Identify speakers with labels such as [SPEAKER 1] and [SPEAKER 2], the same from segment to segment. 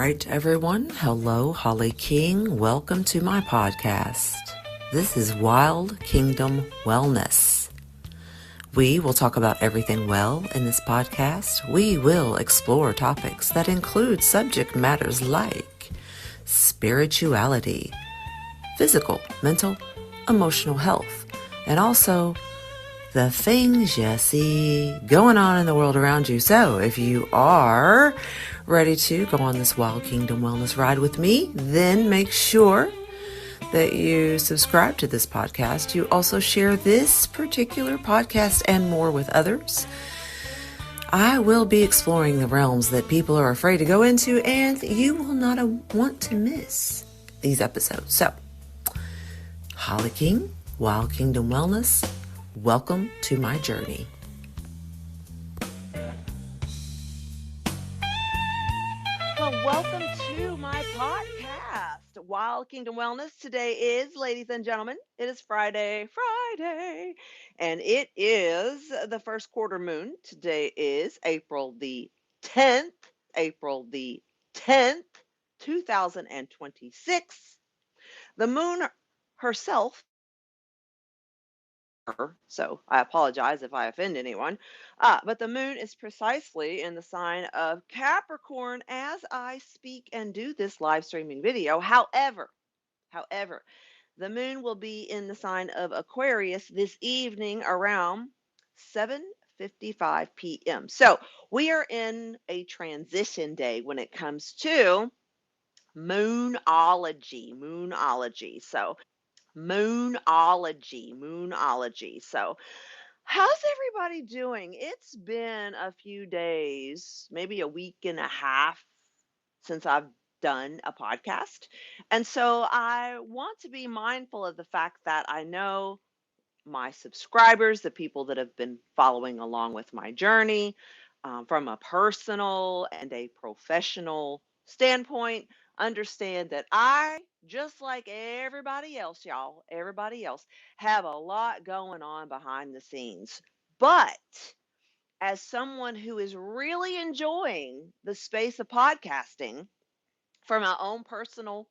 [SPEAKER 1] right, everyone. Hello, Holly King. Welcome to my podcast. This is Wild Kingdom Wellness. We will talk about everything well in this podcast. We will explore topics that include subject matters like spirituality, physical, mental, emotional health, and also the things you see going on in the world around you. So if you are ready to go on this Wild Kingdom Wellness ride with me, then make sure that you subscribe to this podcast. You also share this particular podcast and more with others. I will be exploring the realms that people are afraid to go into, and you will not want to miss these episodes. So, Holly King, Wild Kingdom Wellness, welcome to my journey.
[SPEAKER 2] Well, welcome to my podcast, Wild Kingdom Wellness. Today is, ladies and gentlemen, it is Friday, and it is the first quarter moon. Today is April the 10th, 2026. The moon herself, so I apologize if I offend anyone, but the moon is precisely in the sign of Capricorn as I speak and do this live streaming video. However, the moon will be in the sign of Aquarius this evening around 7:55 p.m. So we are in a transition day when it comes to moonology. So moonology. So how's everybody doing? It's been a few days, maybe a week and a half since I've done a podcast. And so I want to be mindful of the fact that I know my subscribers, the people that have been following along with my journey, from a personal and a professional standpoint, understand that I, just like everybody else, y'all, everybody else, have a lot going on behind the scenes. But as someone who is really enjoying the space of podcasting, for my own personal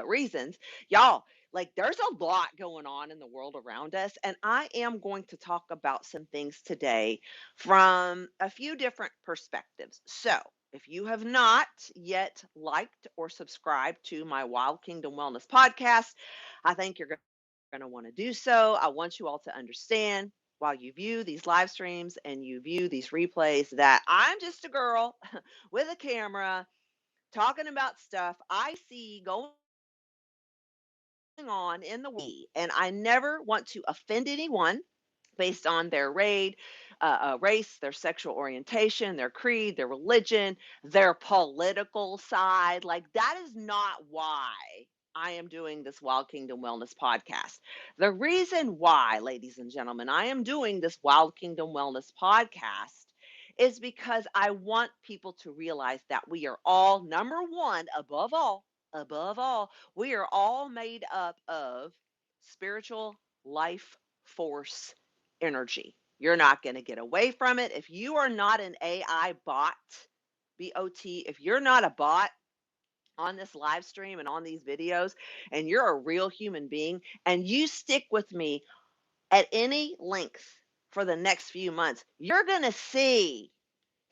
[SPEAKER 2] reasons, y'all, like there's a lot going on in the world around us. And I am going to talk about some things today from a few different perspectives. So, if you have not yet liked or subscribed to my Wild Kingdom Wellness podcast, I think you're going to want to do so. I want you all to understand while you view these live streams and you view these replays that I'm just a girl with a camera talking about stuff I see going on in the world, and I never want to offend anyone based on their race, their sexual orientation, their creed, their religion, their political side. Like, that is not why I am doing this Wild Kingdom Wellness podcast. The reason why, ladies and gentlemen, I am doing this Wild Kingdom Wellness podcast is because I want people to realize that we are all, number one, above all, we are all made up of spiritual life force energy. You're not going to get away from it. If you are not an AI bot, BOT, if you're not a bot on this live stream and on these videos, and you're a real human being, and you stick with me at any length for the next few months, you're going to see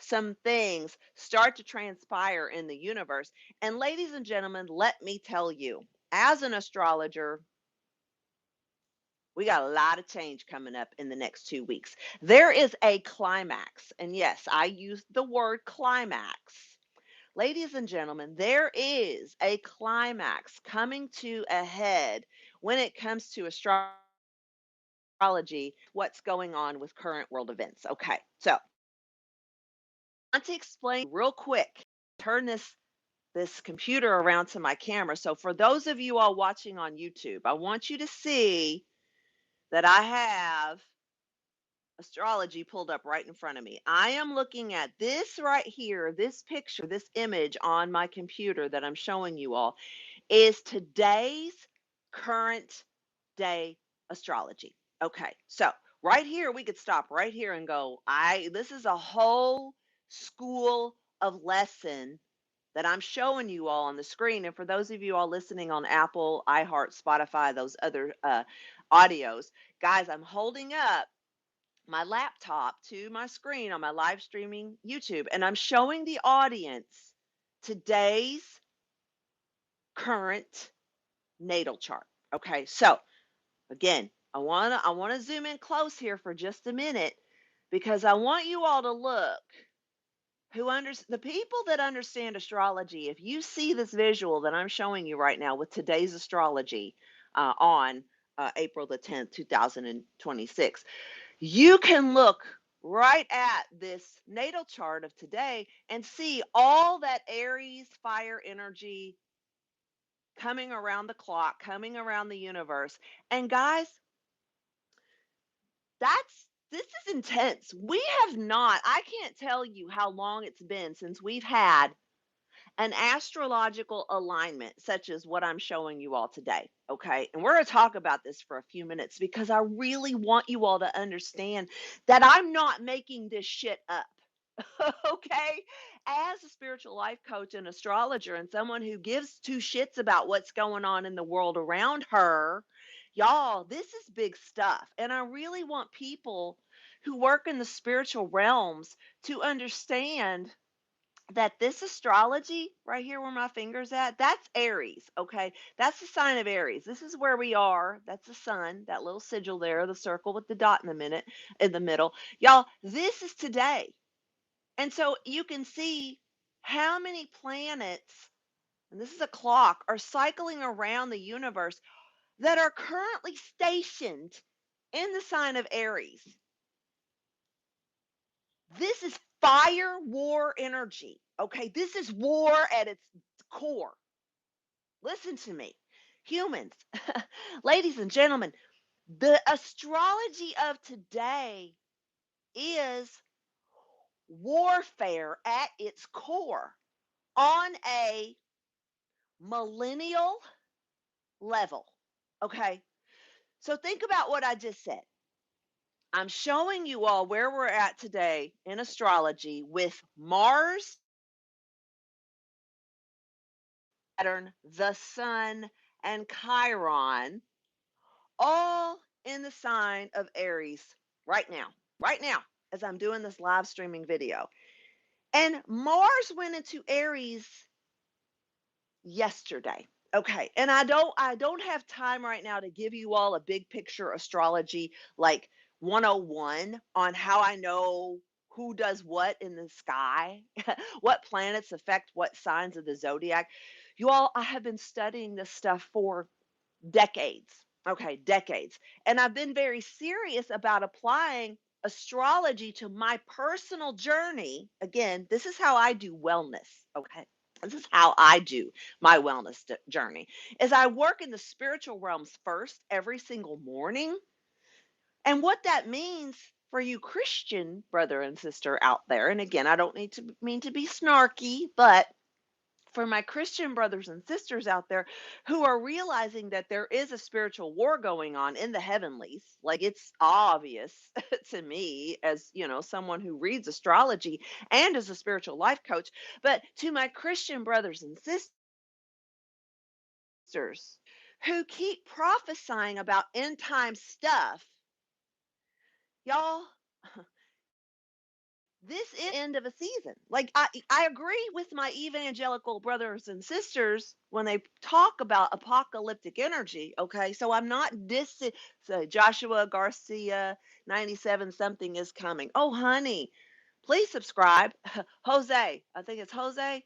[SPEAKER 2] some things start to transpire in the universe. And ladies and gentlemen, let me tell you, as an astrologer, we got a lot of change coming up in the next 2 weeks. There is a climax. And yes, I use the word climax. Ladies and gentlemen, there is a climax coming to a head when it comes to astrology, what's going on with current world events. Okay, so I want to explain real quick. Turn this computer around to my camera. So for those of you all watching on YouTube, I want you to see that I have astrology pulled up right in front of me. I am looking at this right here, this picture, this image on my computer that I'm showing you all is today's current day astrology. Okay, so right here, we could stop right here and go, this is a whole school of lesson that I'm showing you all on the screen. And for those of you all listening on Apple, iHeart, Spotify, those other audios, guys, I'm holding up my laptop to my screen on my live streaming YouTube, and I'm showing the audience today's current natal chart. Okay, so again, I wanna zoom in close here for just a minute because I want you all to look the people that understand astrology. If you see this visual that I'm showing you right now with today's astrology on April the 10th, 2026, you can look right at this natal chart of today and see all that Aries fire energy coming around the clock, coming around the universe. And guys, this is intense. We have not, I can't tell you how long it's been since we've had an astrological alignment such as what I'm showing you all today. Okay. And we're going to talk about this for a few minutes because I really want you all to understand that I'm not making this shit up. Okay. As a spiritual life coach and astrologer and someone who gives two shits about what's going on in the world around her, y'all, this is big stuff. And I really want people who work in the spiritual realms to understand that this astrology right here where my finger's at, that's Aries. Okay, that's the sign of Aries. This is where we are. That's the sun, that little sigil there, the circle with the dot in the middle. Y'all, this is today. And so you can see how many planets, and this is a clock, are cycling around the universe that are currently stationed in the sign of Aries. This is fire war energy. Okay, this is war at its core. Listen to me, humans, ladies and gentlemen, the astrology of today is warfare at its core on a millennial level. Okay, so think about what I just said. I'm showing you all where we're at today in astrology with Mars, Saturn, the Sun, and Chiron all in the sign of Aries right now, as I'm doing this live streaming video. And Mars went into Aries yesterday. Okay. And I don't have time right now to give you all a big picture astrology like 101 on how I know who does what in the sky, what planets affect what signs of the zodiac. You all, I have been studying this stuff for decades. Okay, decades. And I've been very serious about applying astrology to my personal journey. Again, this is how I do wellness. Okay. This is how I do my wellness journey. Is I work in the spiritual realms first every single morning. And what that means for you Christian brother and sister out there, and again, I don't need to mean to be snarky, but for my Christian brothers and sisters out there who are realizing that there is a spiritual war going on in the heavenlies, like it's obvious to me as, someone who reads astrology and as a spiritual life coach, but to my Christian brothers and sisters who keep prophesying about end time stuff, y'all, this is the end of a season. Like I agree with my evangelical brothers and sisters when they talk about apocalyptic energy. Okay, so I'm not dissing. So Joshua Garcia 97 something is coming. Oh honey, please subscribe. Jose, I think it's Jose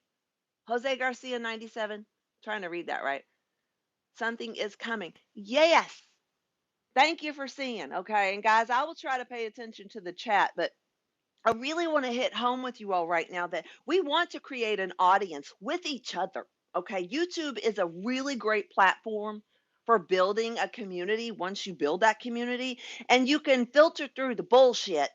[SPEAKER 2] Garcia 97. Trying to read that right. Something is coming. Yes. Thank you for seeing. Okay, and guys, I will try to pay attention to the chat, but I really want to hit home with you all right now that we want to create an audience with each other. Okay. YouTube is a really great platform for building a community once you build that community, and you can filter through the bullshit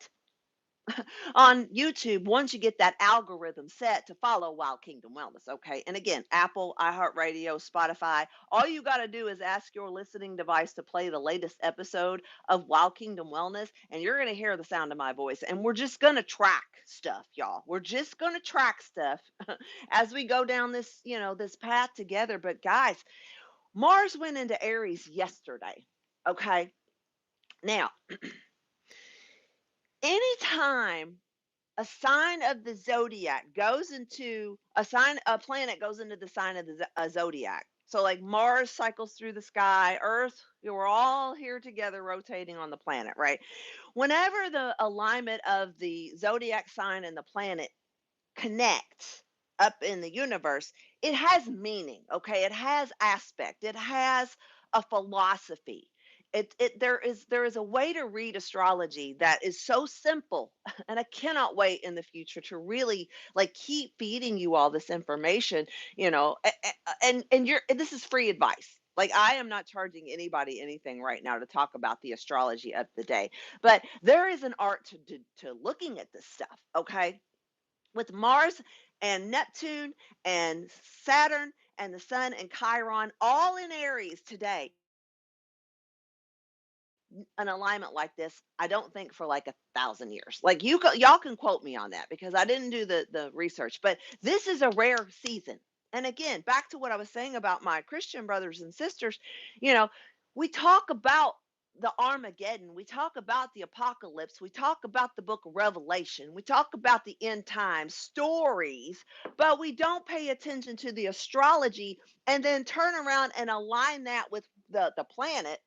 [SPEAKER 2] on YouTube once you get that algorithm set to follow Wild Kingdom Wellness. Okay. And again, Apple, iHeartRadio, Spotify, all you got to do is ask your listening device to play the latest episode of Wild Kingdom Wellness, and you're going to hear the sound of my voice. And we're just going to track stuff, y'all. We're just going to track stuff as we go down this, this path together. But guys, Mars went into Aries yesterday. Okay. Now, anytime a sign of the zodiac goes into a planet goes into the sign of the zodiac. So like Mars cycles through the sky, Earth, we're all here together rotating on the planet, right? Whenever the alignment of the zodiac sign and the planet connect up in the universe, it has meaning, okay? It has aspect, it has a philosophy. There is a way to read astrology that is so simple, and I cannot wait in the future to really like keep feeding you all this information, and this is free advice. Like, I am not charging anybody anything right now to talk about the astrology of the day, but there is an art to looking at this stuff, okay? With Mars and Neptune and Saturn and the Sun and Chiron all in Aries today, an alignment like this, I don't think for like 1,000 years. Like, y'all can quote me on that because I didn't do the research, but this is a rare season. And again, back to what I was saying about my Christian brothers and sisters, you know, we talk about the Armageddon, we talk about the apocalypse, we talk about the book of Revelation, we talk about the end time stories, but we don't pay attention to the astrology and then turn around and align that with the planet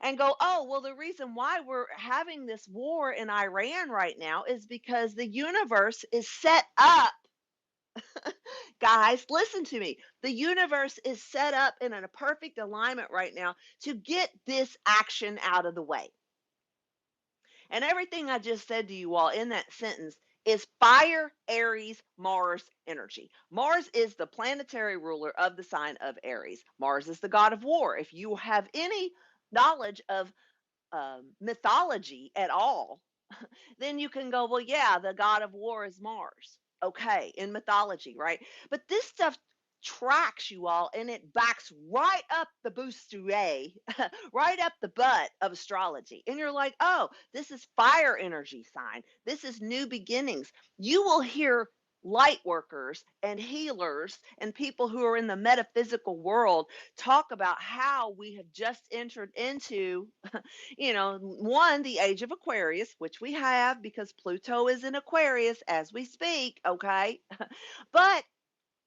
[SPEAKER 2] and go, oh, well, the reason why we're having this war in Iran right now is because the universe is set up. Guys, listen to me. The universe is set up in a perfect alignment right now to get this action out of the way. And everything I just said to you all in that sentence is fire, Aries, Mars energy. Mars is the planetary ruler of the sign of Aries. Mars is the god of war. If you have any knowledge of mythology at all, then you can go, well, yeah, the god of war is Mars. Okay, in mythology, right? But this stuff tracks you all and it backs right up the bustier, right up the butt of astrology. And you're like, oh, this is fire energy sign. This is new beginnings. You will hear light workers and healers and people who are in the metaphysical world talk about how we have just entered into one, the age of Aquarius, which we have because Pluto is in Aquarius as we speak, okay? But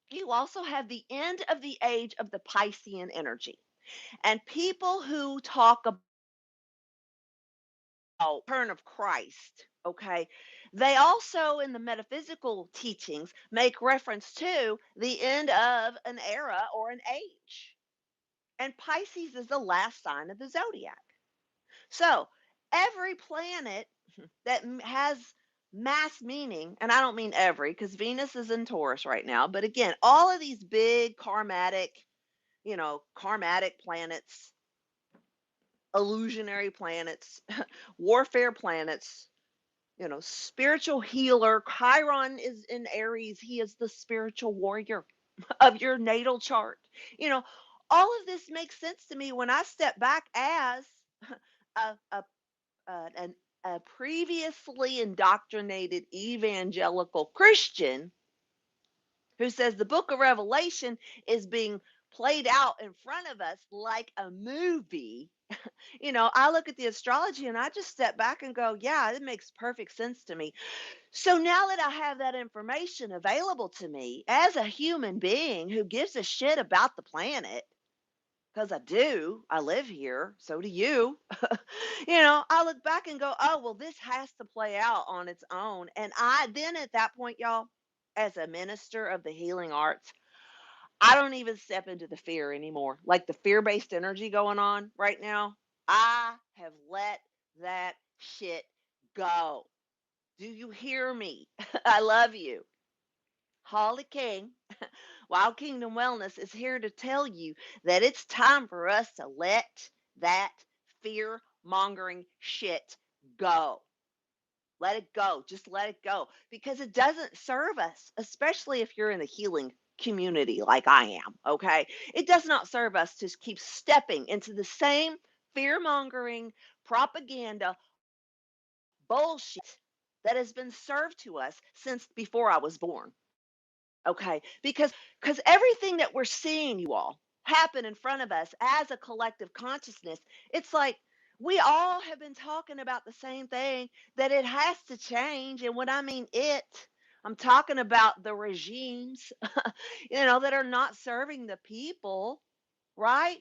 [SPEAKER 2] you also have the end of the age of the Piscean energy. And people who talk about turn of Christ, okay, they also in the metaphysical teachings make reference to the end of an era or an age. And Pisces is the last sign of the zodiac. So every planet that has mass meaning, and I don't mean every, because Venus is in Taurus right now, but again, all of these big karmatic planets, illusionary planets, warfare planets, spiritual healer. Chiron is in Aries. He is the spiritual warrior of your natal chart. You know, all of this makes sense to me when I step back as a, a an a previously indoctrinated evangelical Christian who says the book of Revelation is being played out in front of us like a movie. I look at the astrology and I just step back and go, yeah, it makes perfect sense to me. So now that I have that information available to me as a human being who gives a shit about the planet, because I do. I live here. So do you. I look back and go, oh, well, this has to play out on its own. And I then at that point, y'all, as a minister of the healing arts, I don't even step into the fear anymore. Like the fear based energy going on right now, I have let that shit go. Do you hear me? I love you. Holly King, Wild Kingdom Wellness is here to tell you that it's time for us to let that fear mongering shit go. Let it go. Just let it go because it doesn't serve us, especially if you're in the healing community like I am. Okay. It does not serve us to keep stepping into the same fear mongering propaganda bullshit that has been served to us since before I was born. Okay. Because everything that we're seeing, you all, happen in front of us as a collective consciousness, it's like we all have been talking about the same thing, that it has to change. And when I mean it, I'm talking about the regimes, that are not serving the people, right?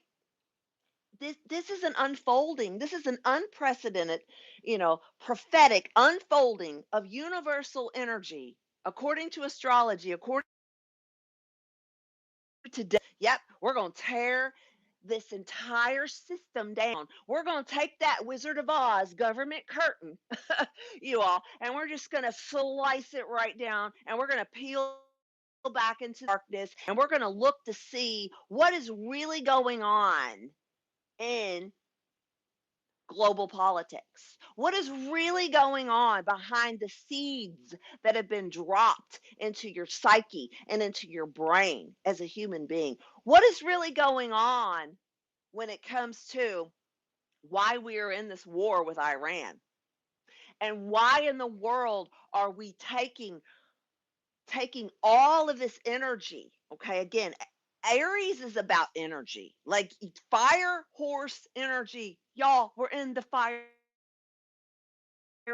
[SPEAKER 2] This is an unfolding. This is an unprecedented, prophetic unfolding of universal energy according to astrology, according today. Yep, we're going to tear this entire system down. We're going to take that Wizard of Oz government curtain, you all, and we're just going to slice it right down, and we're going to peel back into darkness, and we're going to look to see what is really going on in global politics. What is really going on behind the seeds that have been dropped into your psyche and into your brain as a human being? What is really going on when it comes to why we are in this war with Iran? And why in the world are we taking all of this energy? Okay, again, Aries is about energy, like fire horse energy. Y'all, we're in the fire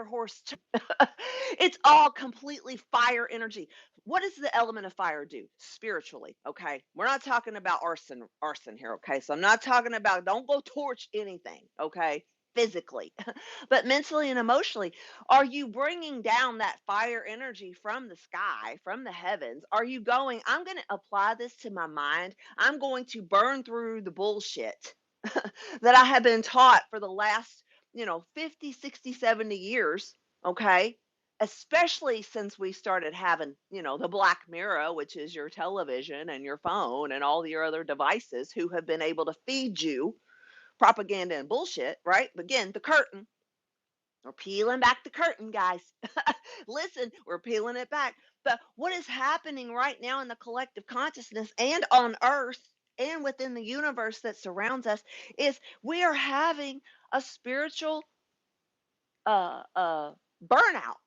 [SPEAKER 2] horse. It's all completely fire energy. What does the element of fire do spiritually? Okay, we're not talking about arson here. Okay, so I'm not talking about, don't go torch anything. Okay, physically, but mentally and emotionally, are you bringing down that fire energy from the sky, from the heavens? Are you going, I'm going to apply this to my mind, I'm going to burn through the bullshit that I have been taught for the last 50, 60, 70 years, okay? Especially since we started having, the Black Mirror, which is your television and your phone and all your other devices who have been able to feed you propaganda and bullshit, right? Again, the curtain. We're peeling back the curtain, guys. Listen, we're peeling it back. But what is happening right now in the collective consciousness and on Earth and within the universe that surrounds us is we are having a spiritual burnout.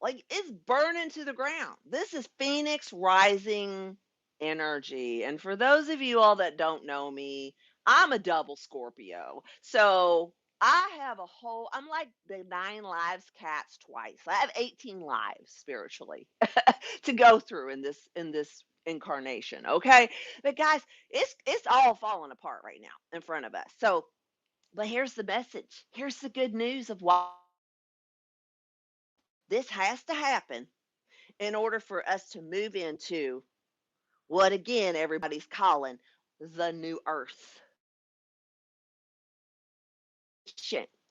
[SPEAKER 2] Like, it's burning to the ground. This is Phoenix rising energy. And for those of you all that don't know me, I'm a double Scorpio. So I have I'm like the 9 lives cats twice. I have 18 lives spiritually to go through in this incarnation. Okay. But guys, it's all falling apart right now in front of us. So, but here's the message. Here's the good news of why this has to happen in order for us to move into what, again, everybody's calling the new earth,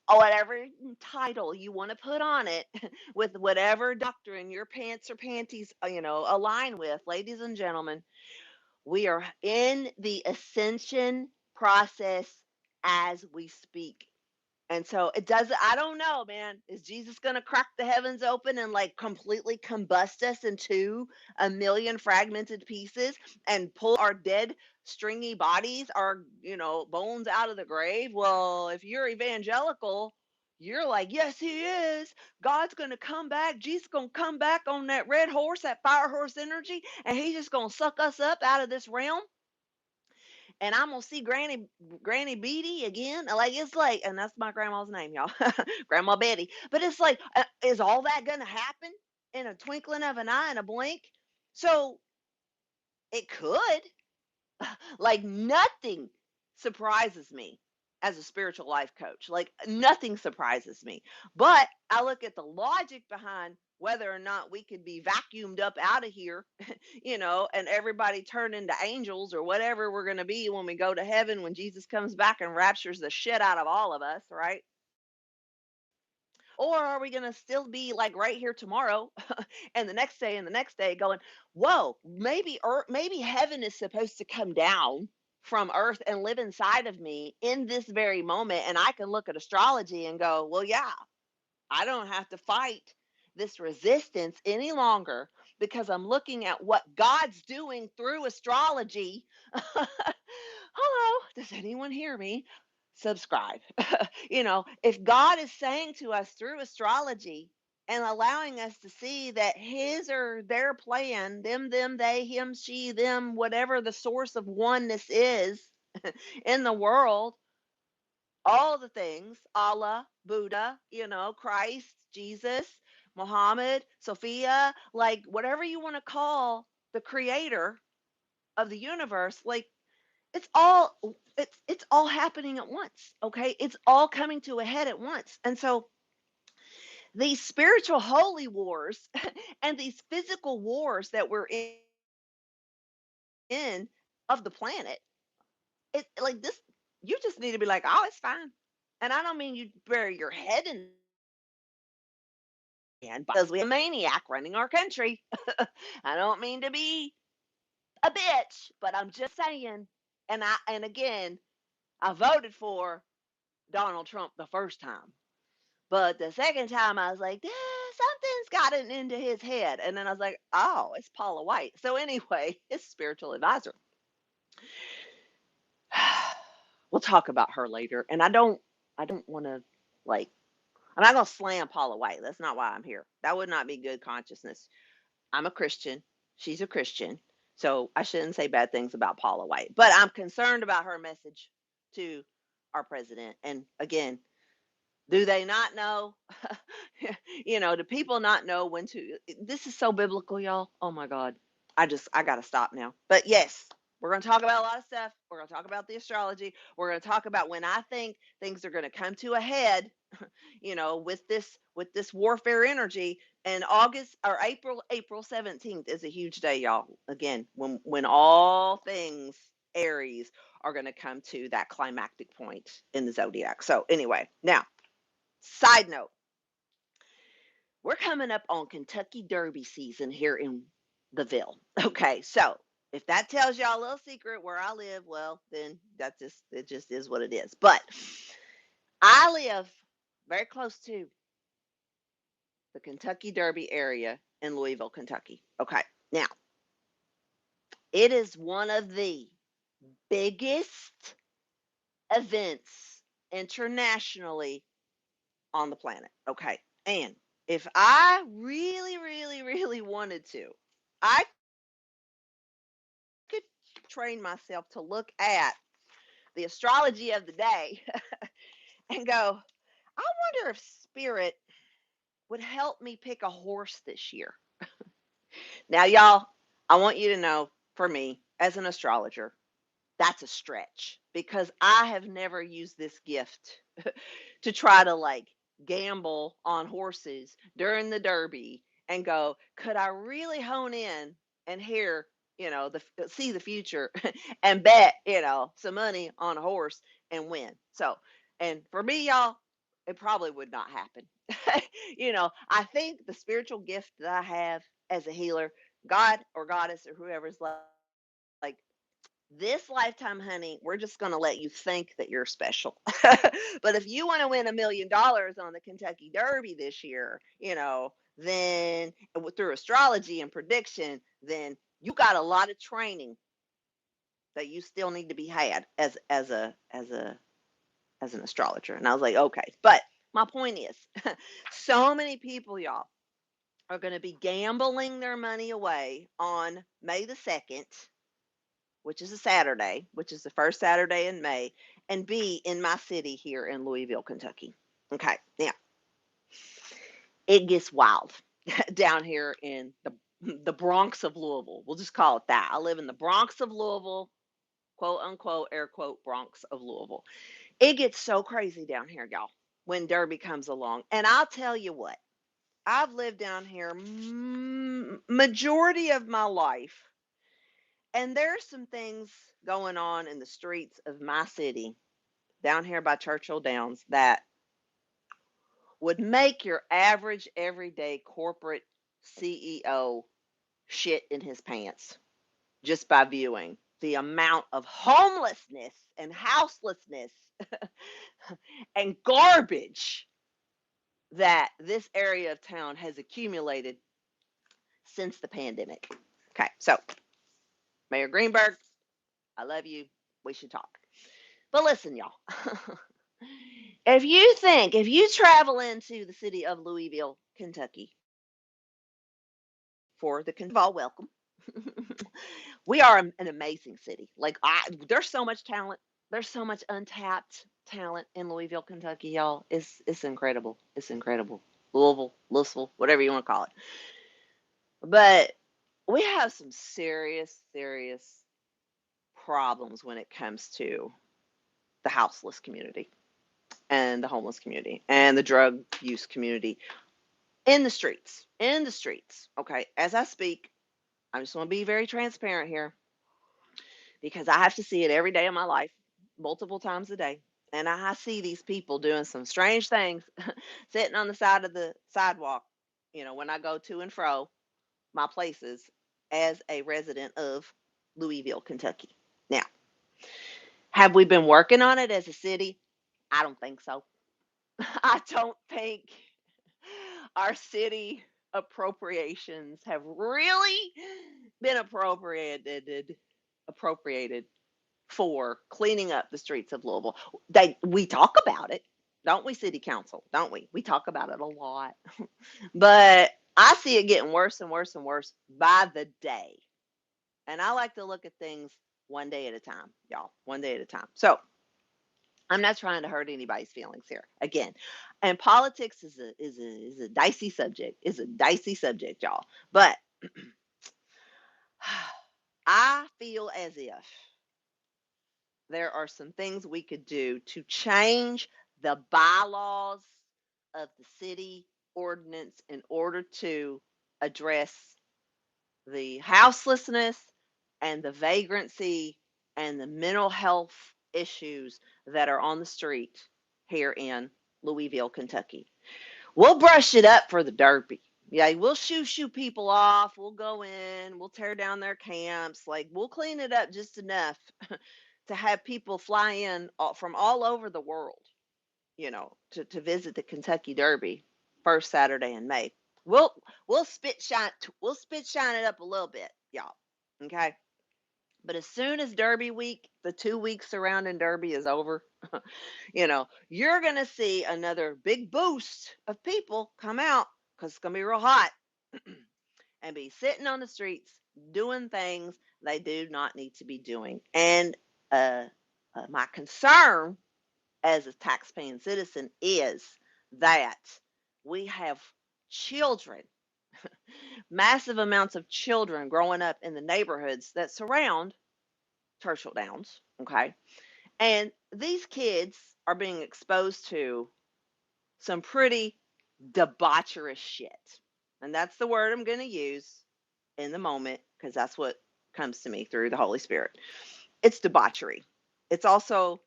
[SPEAKER 2] or whatever title you want to put on it, with whatever doctrine your pants or panties align with. Ladies and gentlemen, we are in the ascension process as we speak. And so it doesn't, I don't know, man. Is Jesus going to crack the heavens open and like completely combust us into a million fragmented pieces and pull our dead, stringy bodies, our, bones out of the grave? Well, if you're evangelical, you're like, yes, he is. God's going to come back. Jesus going to come back on that red horse, that fire horse energy, and he's just going to suck us up out of this realm, and I'm gonna see Granny Beatty again. Like, it's like, and that's my grandma's name, y'all, Grandma Betty. But it's like, is all that gonna happen in a twinkling of an eye, in a blink? So it could. Like, nothing surprises me as a spiritual life coach. Like, nothing surprises me. But I look at the logic behind whether or not we could be vacuumed up out of here, and everybody turn into angels or whatever we're going to be when we go to heaven, when Jesus comes back and raptures the shit out of all of us, right? Or are we going to still be like right here tomorrow and the next day and the next day going, whoa, maybe heaven is supposed to come down from earth and live inside of me in this very moment. And I can look at astrology and go, well, yeah, I don't have to fight this resistance any longer because I'm looking at what God's doing through astrology. Hello, does anyone hear me? Subscribe. If God is saying to us through astrology and allowing us to see that his or their plan, them, they, him, she, them, whatever the source of oneness is in the world, all the things, Allah, Buddha, Christ, Jesus, Muhammad, Sophia, like whatever you want to call the creator of the universe, like it's all it's all happening at once, okay? It's all coming to a head at once. And so these spiritual holy wars and these physical wars that we're in of the planet, it like this, you just need to be like, oh, it's fine. And I don't mean you bury your head in and because we have a maniac running our country. I don't mean to be a bitch, but I'm just saying. And again, I voted for Donald Trump the first time. But the second time I was like, something's gotten into his head. And then I was like, oh, it's Paula White. So anyway, his spiritual advisor. We'll talk about her later. And I don't want to like, I'm not going to slam Paula White. That's not why I'm here. That would not be good consciousness. I'm a Christian. She's a Christian. So I shouldn't say bad things about Paula White. But I'm concerned about her message to our president. And again, do they not know? Do people not know when to? This is so biblical, y'all. Oh my God. I got to stop now. But yes, we're going to talk about a lot of stuff. We're going to talk about the astrology. We're going to talk about when I think things are going to come to a head, with this warfare energy. And August or April 17th is a huge day, y'all. Again, when all things Aries are going to come to that climactic point in the zodiac. So anyway, now, side note, we're coming up on Kentucky Derby season here in the Ville. Okay, so if that tells y'all a little secret where I live, well, then it just is what it is. But I live very close to the Kentucky Derby area in Louisville, Kentucky. Okay, now it is one of the biggest events internationally on the planet. Okay, and if I really, really, really wanted to, I could train myself to look at the astrology of the day and go, I wonder if spirit would help me pick a horse this year. Now, y'all, I want you to know, for me, as an astrologer, that's a stretch because I have never used this gift to try to like gamble on horses during the Derby and go, could I really hone in and hear, see the future and bet, some money on a horse and win. So, and for me, y'all, it probably would not happen. I think the spiritual gift that I have as a healer, God or goddess or whoever's like this lifetime, honey, we're just going to let you think that you're special. But if you want to win $1 million on the Kentucky Derby this year, then through astrology and prediction, then you got a lot of training that you still need to be had as an astrologer. And I was like, okay. But my point is, so many people, y'all, are going to be gambling their money away on May the 2nd, which is a Saturday, which is the first Saturday in May, and be in my city here in Louisville, Kentucky. Okay, now it gets wild down here in the Bronx of Louisville. We'll just call it that. I live in the Bronx of Louisville, quote unquote, air quote, Bronx of Louisville. It gets so crazy down here, y'all, when Derby comes along. And I'll tell you what, I've lived down here majority of my life. And there's some things going on in the streets of my city down here by Churchill Downs that would make your average everyday corporate CEO shit in his pants just by viewing the amount of homelessness and houselessness and garbage that this area of town has accumulated since the pandemic. Okay, so Mayor Greenberg, I love you. We should talk. But listen, y'all. If you travel into the city of Louisville, Kentucky, for the all welcome. We are an amazing city. There's so much talent. There's so much untapped talent in Louisville, Kentucky, y'all. It's incredible. It's incredible. Louisville, whatever you want to call it. But we have some serious problems when it comes to the houseless community and the homeless community and the drug use community in the streets. In the streets. Okay. As I speak, I just want to be very transparent here because I have to see it every day of my life, multiple times a day. And I see these people doing some strange things, sitting on the side of the sidewalk, when I go to and fro my places as a resident of Louisville, Kentucky. Now, have we been working on it as a city? I don't think so. I don't think our city appropriations have really been appropriated for cleaning up the streets of Louisville. We talk about it, don't we, City Council? Don't we? We talk about it a lot. But I see it getting worse and worse and worse by the day. And I like to look at things one day at a time, y'all. One day at a time. So I'm not trying to hurt anybody's feelings here. Again, and politics is a dicey subject. It's a dicey subject, y'all. But I feel as if there are some things we could do to change the bylaws of the city ordinance in order to address the houselessness and the vagrancy and the mental health issues that are on the street here in Louisville, Kentucky. We'll brush it up for the Derby. Yeah, we'll shoo people off. We'll go in. We'll tear down their camps. We'll clean it up just enough to have people fly in from all over the world, to visit the Kentucky Derby first Saturday in May. We'll spit shine it up a little bit, y'all. Okay. But as soon as Derby week, the 2 weeks surrounding Derby is over, you're going to see another big boost of people come out because it's going to be real hot and be sitting on the streets doing things they do not need to be doing. And my concern as a taxpaying citizen is that we have children, massive amounts of children growing up in the neighborhoods that surround Churchill Downs, okay? And these kids are being exposed to some pretty debaucherous shit. And that's the word I'm going to use in the moment because that's what comes to me through the Holy Spirit. It's debauchery. It's also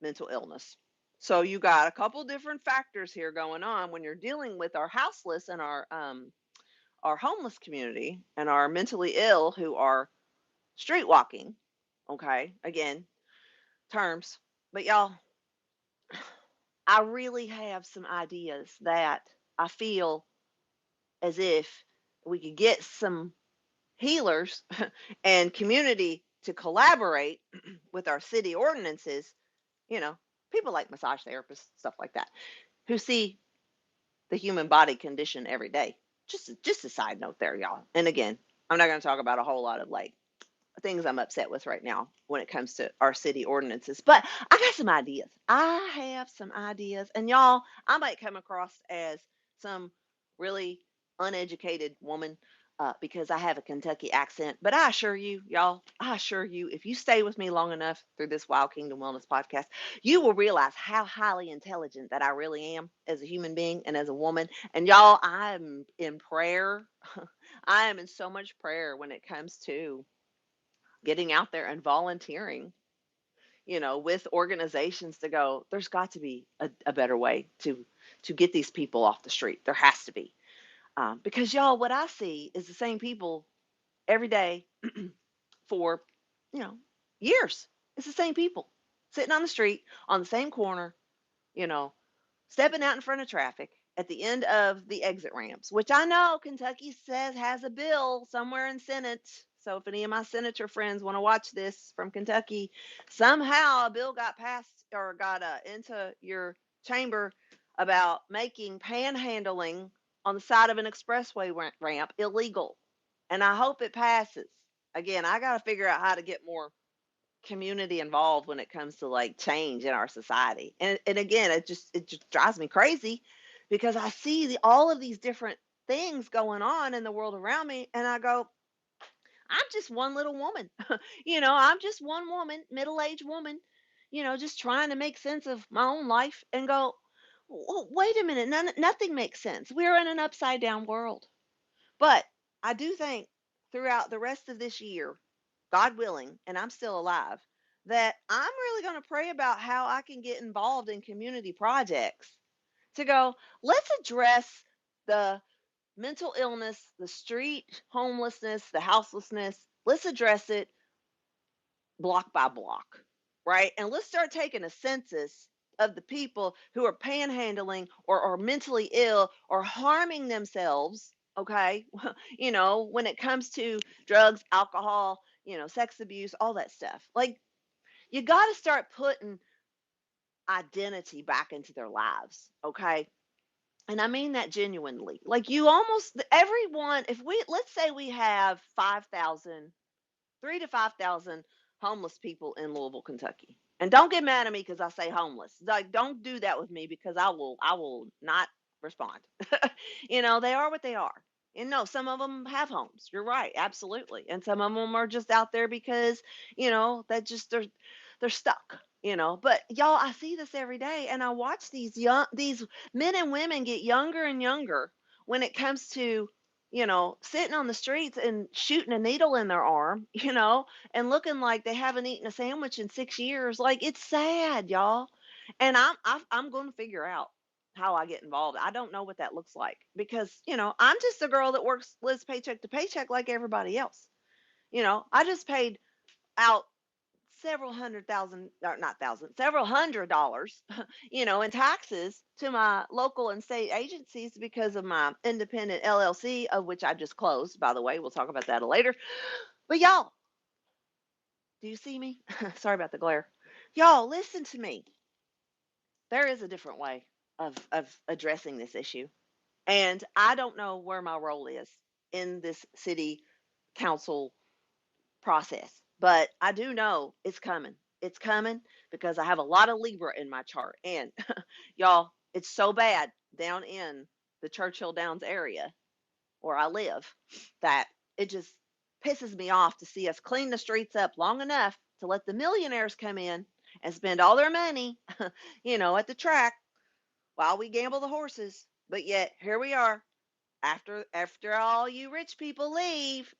[SPEAKER 2] mental illness. So you got a couple different factors here going on when you're dealing with our houseless and our homeless community and our mentally ill who are street walking. Okay, again, terms. But y'all, I really have some ideas that I feel as if we could get some healers and community to collaborate with our city ordinances, people like massage therapists, stuff like that, who see the human body condition every day. Just a side note there, y'all. And again, I'm not going to talk about a whole lot of things I'm upset with right now when it comes to our city ordinances, but I got some ideas. I have some ideas, and y'all, I might come across as some really uneducated woman because I have a Kentucky accent, but I assure you, y'all, if you stay with me long enough through this Wild Kingdom Wellness podcast, you will realize how highly intelligent that I really am as a human being and as a woman. And y'all, I'm in prayer. I am in so much prayer when it comes to getting out there and volunteering, with organizations to go, there's got to be a better way to get these people off the street. There has to be. Because y'all, what I see is the same people every day for, years. It's the same people sitting on the street on the same corner, stepping out in front of traffic, at the end of the exit ramps, which I know Kentucky says has a bill somewhere in Senate. So if any of my senator friends want to watch this from Kentucky, somehow a bill got passed or got into your chamber about making panhandling on the side of an expressway ramp illegal. And I hope it passes. Again, I got to figure out how to get more community involved when it comes to like change in our society. And again, it just drives me crazy because I see all of these different things going on in the world around me, and I go, I'm just one little woman. I'm just one woman, middle-aged woman, just trying to make sense of my own life and go, Wait a minute, nothing makes sense. We're in an upside down world." But I do think throughout the rest of this year, God willing, and I'm still alive, that I'm really going to pray about how I can get involved in community projects to go, let's address the mental illness, the street homelessness, the houselessness. Let's address it block by block, right? And let's start taking a census of the people who are panhandling or mentally ill or harming themselves. Okay. When it comes to drugs, alcohol, sex abuse, all that stuff. Like, you got to start putting identity back into their lives. Okay. And I mean that genuinely. Like, you almost, everyone, if we, let's say we have 5,000 3 to 5,000 homeless people in Louisville, Kentucky. And don't get mad at me because I say homeless. Like, don't do that with me because I will not respond. They are what they are. And no, some of them have homes. You're right, absolutely. And some of them are just out there because, that just they're stuck. But y'all, I see this every day, and I watch these men and women get younger and younger when it comes to sitting on the streets and shooting a needle in their arm, and looking like they haven't eaten a sandwich in 6 years. Like, it's sad, y'all. And I'm going to figure out how I get involved. I don't know what that looks like because, I'm just a girl that lives paycheck to paycheck like everybody else. I just paid out several hundred thousand, or not thousand, several $100, in taxes to my local and state agencies because of my independent LLC, of which I just closed, by the way. We'll talk about that later. But y'all, do you see me? Sorry about the glare. Y'all, listen to me. There is a different way of addressing this issue. And I don't know where my role is in this city council process. But I do know it's coming. It's coming because I have a lot of Libra in my chart. And y'all, it's so bad down in the Churchill Downs area where I live that it just pisses me off to see us clean the streets up long enough to let the millionaires come in and spend all their money, at the track while we gamble the horses. But yet here we are. After all you rich people leave,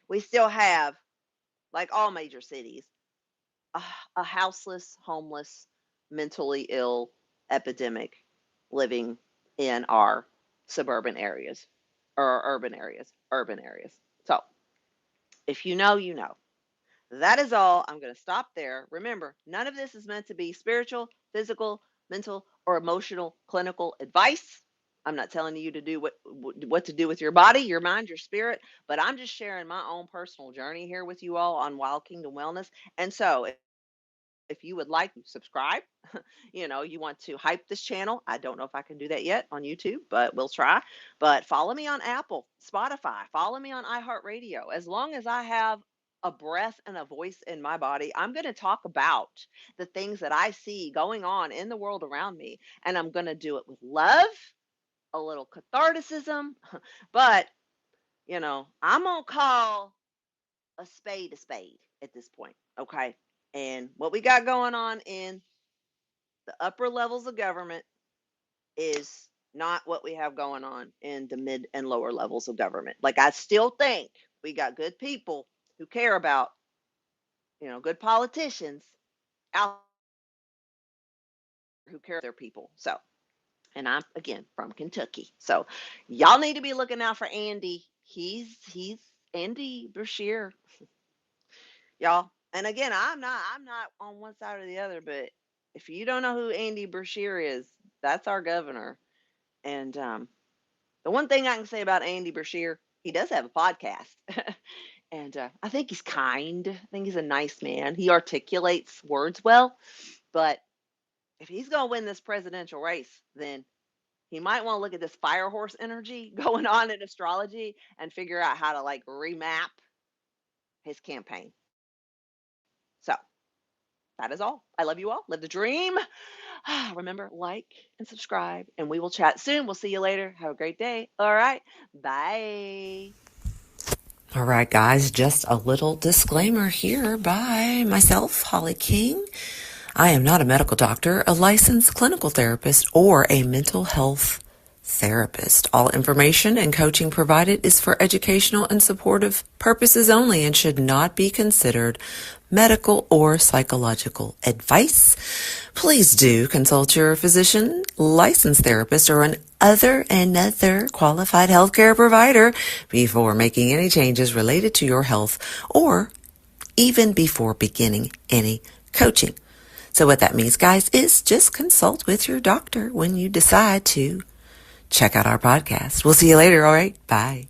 [SPEAKER 2] we still have, like all major cities, a, a houseless, homeless, mentally ill epidemic living in our suburban areas or urban areas. So, if you know, you know. That is all. I'm going to stop there. Remember, none of this is meant to be spiritual, physical, mental, or emotional clinical advice. I'm not telling you to do what to do with your body, your mind, your spirit, but I'm just sharing my own personal journey here with you all on Wild Kingdom Wellness. And so, if you would like to subscribe, you want to hype this channel. I don't know if I can do that yet on YouTube, but we'll try. But follow me on Apple, Spotify, follow me on iHeartRadio. As long as I have a breath and a voice in my body, I'm going to talk about the things that I see going on in the world around me. And I'm going to do it with love, a little catharticism, but, I'm going to call a spade at this point. Okay. And what we got going on in the upper levels of government is not what we have going on in the mid and lower levels of government. Like, I still think we got good people who care about, good politicians out there who care about their people. So, and I'm again from Kentucky. So, y'all need to be looking out for Andy. He's Andy Brashear, y'all. And again, I'm not on one side or the other, but if you don't know who Andy Brashear is, that's our governor. And the one thing I can say about Andy Brashear, he does have a podcast. And I think he's kind. I think he's a nice man. He articulates words well. But if he's going to win this presidential race, then he might want to look at this fire horse energy going on in astrology and figure out how to like remap his campaign. So that is all. I love you all. Live the dream. Remember, like and subscribe, and we will chat soon. We'll see you later. Have a great day. All right. Bye.
[SPEAKER 1] All right, guys, just a little disclaimer here by myself, Holly King. I am not a medical doctor, a licensed clinical therapist, or a mental health therapist. All information and coaching provided is for educational and supportive purposes only and should not be considered medical or psychological advice. Please do consult your physician, licensed therapist, or another qualified healthcare provider before making any changes related to your health or even before beginning any coaching. So what that means, guys, is just consult with your doctor when you decide to check out our podcast. We'll see you later, all right? Bye.